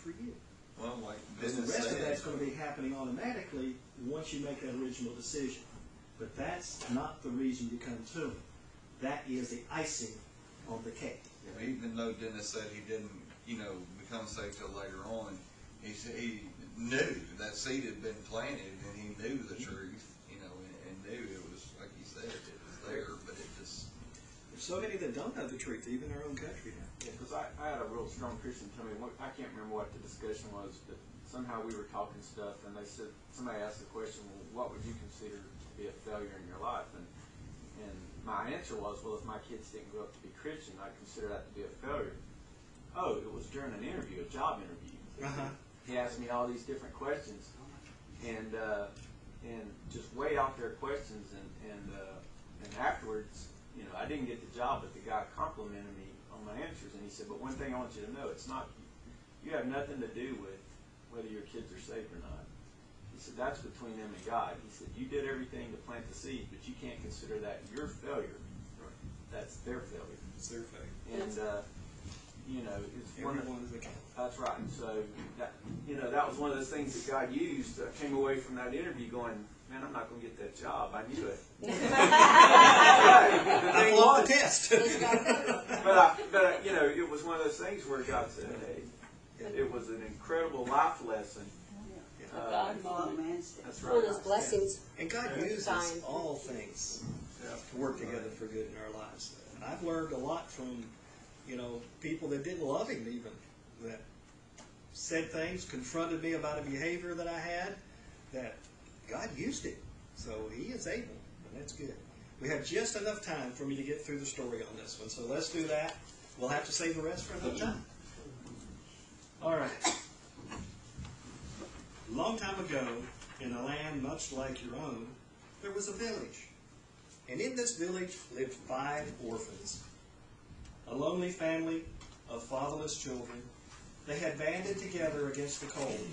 for you. Well, like Because the Dennis rest of said, that's going to be happening automatically once you make that original decision. But that's not the reason you come to him. That is the icing on the cake. even though Dennis said he didn't, become saved till later on, he said he knew that seed had been planted, and he knew the truth, and knew it was, like he said, it was there, but it just... There's so many that don't know the truth, even in our own country now. Yeah, because I had a real strong Christian tell me, I can't remember what the discussion was, but somehow we were talking stuff, and they said, somebody asked the question, well, what would you consider to be a failure in your life? And my answer was, well, if my kids didn't grow up to be Christian, I'd consider that to be a failure. Oh, it was during an interview, a job interview. He asked me all these different questions, and just way out there questions, and afterwards, I didn't get the job, but the guy complimented me on my answers, and he said, but one thing I want you to know, it's not, you have nothing to do with whether your kids are saved or not. He said, that's between them and God. He said, you did everything to plant the seed, but you can't consider that your failure. That's their failure. It's their faith. And, it's one of Everyone's account. that's right. So that was one of those things that God used. I came away from that interview going, man, I'm not going to get that job. I knew it. I love the test. but it was one of those things where God said, hey, it was an incredible life lesson. That's right. One of those blessings. And God uses Time. all things to work together for good in our lives. And I've learned a lot from, people that didn't love him even, that said things, confronted me about a behavior that I had, that God used it. So he is able, and that's good. We have just enough time for me to get through the story on this one. So let's do that. We'll have to save the rest for another time. All right. A long time ago, in a land much like your own, there was a village. And in this village lived 5 orphans. A lonely family of fatherless children. They had banded together against the cold.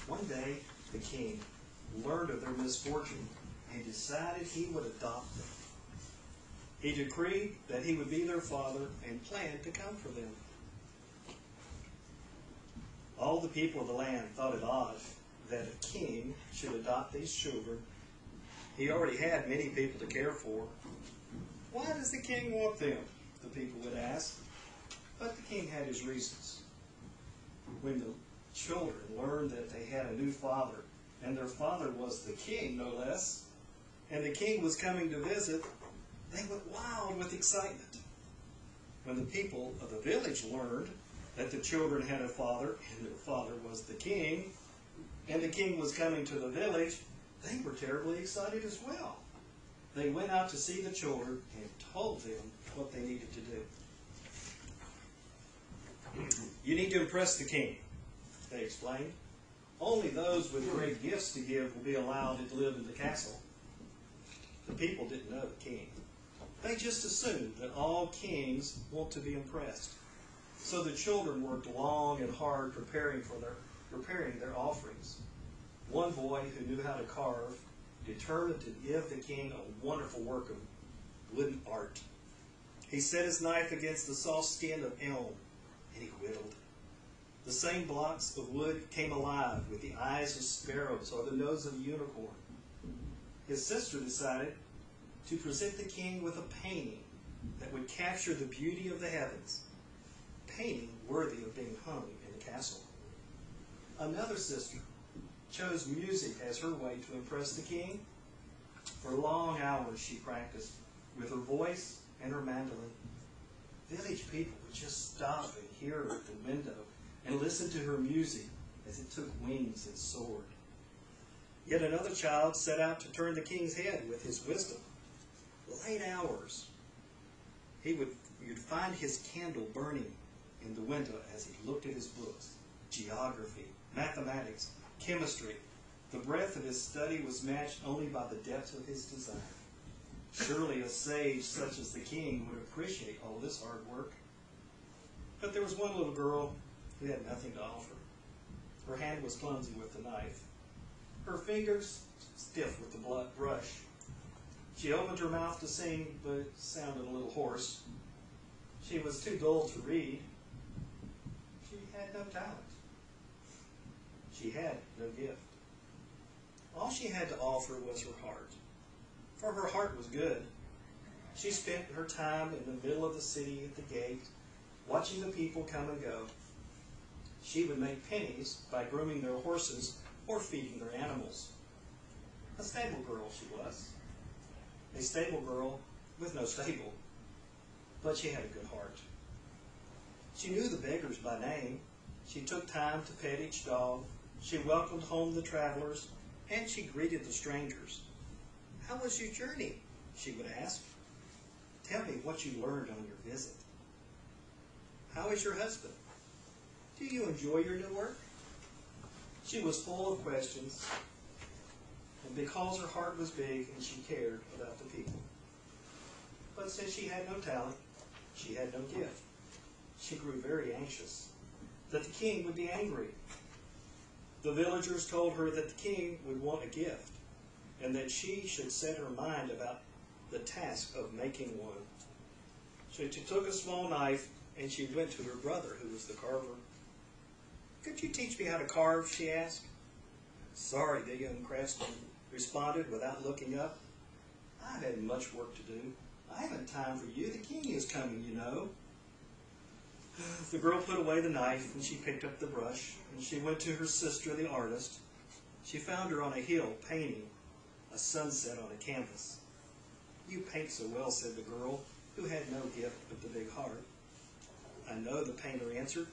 One day, the king learned of their misfortune and decided he would adopt them. He decreed that he would be their father and planned to comfort them. All the people of the land thought it odd that a king should adopt these children. He already had many people to care for. Why does the king want them? The people would ask. But the king had his reasons. When the children learned that they had a new father, and their father was the king, no less, and the king was coming to visit, they went wild with excitement. When the people of the village learned that the children had a father, and their father was the king, and the king was coming to the village, they were terribly excited as well. They went out to see the children and told them what they needed to do. You need to impress the king, they explained. Only those with great gifts to give will be allowed to live in the castle. The people didn't know the king. They just assumed that all kings want to be impressed. So the children worked long and hard preparing their offerings. One boy who knew how to carve determined to give the king a wonderful work of wooden art. He set his knife against the soft skin of elm, and he whittled. The same blocks of wood came alive with the eyes of sparrows or the nose of a unicorn. His sister decided to present the king with a painting that would capture the beauty of the heavens, a painting worthy of being hung in the castle. Another sister chose music as her way to impress the king. For long hours she practiced with her voice and her mandolin. Village people would just stop and hear her at the window and listen to her music as it took wings and soared. Yet another child set out to turn the king's head with his wisdom. Late hours, you'd find his candle burning in the window as he looked at his books. Geography, mathematics, chemistry. The breadth of his study was matched only by the depth of his desire. Surely a sage such as the king would appreciate all this hard work. But there was one little girl who had nothing to offer. Her hand was clumsy with the knife. Her fingers stiff with the brush. She opened her mouth to sing, but it sounded a little hoarse. She was too dull to read. She had no talent. She had no gift. All she had to offer was her heart, for her heart was good. She spent her time in the middle of the city at the gate, watching the people come and go. She would make pennies by grooming their horses or feeding their animals. A stable girl she was. A stable girl with no stable, but she had a good heart. She knew the beggars by name. She took time to pet each dog. She welcomed home the travelers, and she greeted the strangers. "How was your journey?" she would ask. "Tell me what you learned on your visit. How is your husband? Do you enjoy your new work?" She was full of questions, and because her heart was big and she cared about the people. But since she had no talent, she had no gift, she grew very anxious that the king would be angry. The villagers told her that the king would want a gift, and that she should set her mind about the task of making one. So she took a small knife, and she went to her brother, who was the carver. "Could you teach me how to carve?" she asked. "Sorry," the young craftsman responded without looking up. "I've had much work to do. I haven't time for you. The king is coming, you know." The girl put away the knife, and she picked up the brush, and she went to her sister, the artist. She found her on a hill painting a sunset on a canvas. "You paint so well," said the girl, who had no gift but the big heart. "I know," the painter answered.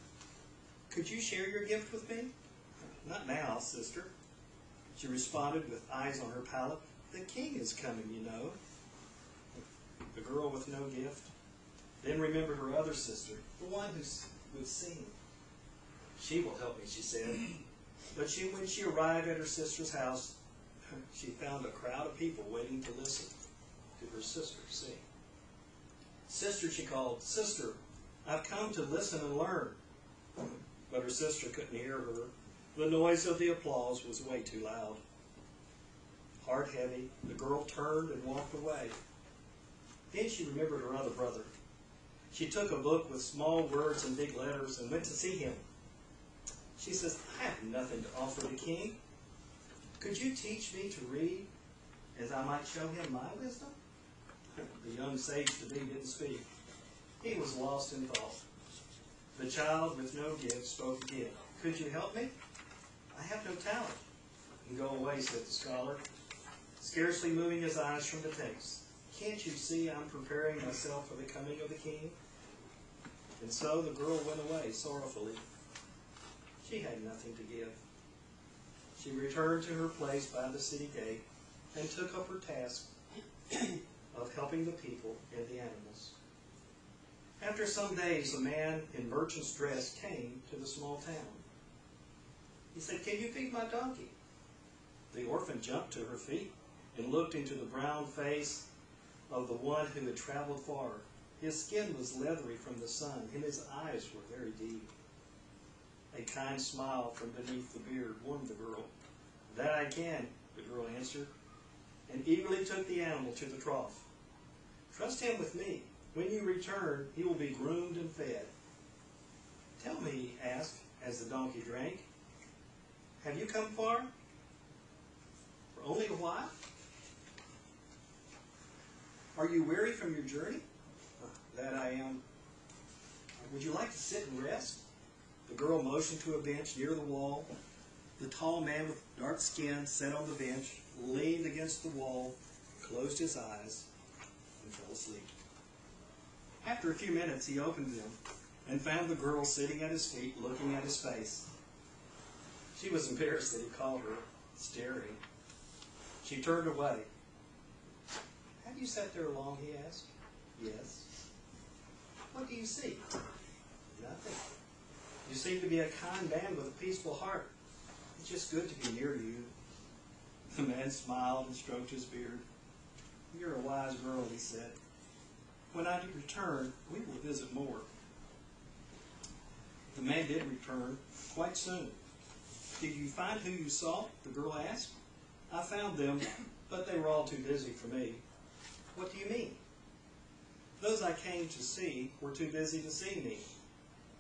"Could you share your gift with me?" "Not now, sister," she responded with eyes on her palette. "The king is coming, you know." The girl with no gift then remembered her other sister, the one who would sing. "She will help me," she said. But when she arrived at her sister's house, she found a crowd of people waiting to listen to her sister sing. "Sister," she called, "Sister, I've come to listen and learn." But her sister couldn't hear her. The noise of the applause was way too loud. Heart heavy, the girl turned and walked away. Then she remembered her other brother. She took a book with small words and big letters and went to see him. She says, "I have nothing to offer the king. Could you teach me to read, as I might show him my wisdom?" The young sage-to-be didn't speak. He was lost in thought. The child with no gift spoke again. "Could you help me? I have no talent." "Go away," said the scholar, scarcely moving his eyes from the text. "Can't you see I'm preparing myself for the coming of the king?" And so the girl went away sorrowfully. She had nothing to give. She returned to her place by the city gate and took up her task of helping the people and the animals. After some days, a man in merchant's dress came to the small town. He said, "Can you feed my donkey?" The orphan jumped to her feet and looked into the brown face of the one who had traveled far. His skin was leathery from the sun, and his eyes were very deep. A kind smile from beneath the beard warmed the girl. "That I can," the girl answered, and eagerly took the animal to the trough. "Trust him with me. When you return, he will be groomed and fed." "Tell me," he asked, as the donkey drank, "have you come far? For only a while? Are you weary from your journey?" "That I am." "Would you like to sit and rest?" The girl motioned to a bench near the wall. The tall man with dark skin sat on the bench, leaned against the wall, closed his eyes, and fell asleep. After a few minutes, he opened them and found the girl sitting at his feet, looking at his face. She was embarrassed that he called her, staring. She turned away. "Have you sat there long?" he asked. "Yes." "What do you see?" "Nothing. You seem to be a kind man with a peaceful heart. It's just good to be near you." The man smiled and stroked his beard. "You're a wise girl," he said. "When I return, we will visit more." The man did return quite soon. "Did you find who you sought?" the girl asked. "I found them, but they were all too busy for me." "What do you mean?" "Those I came to see were too busy to see me.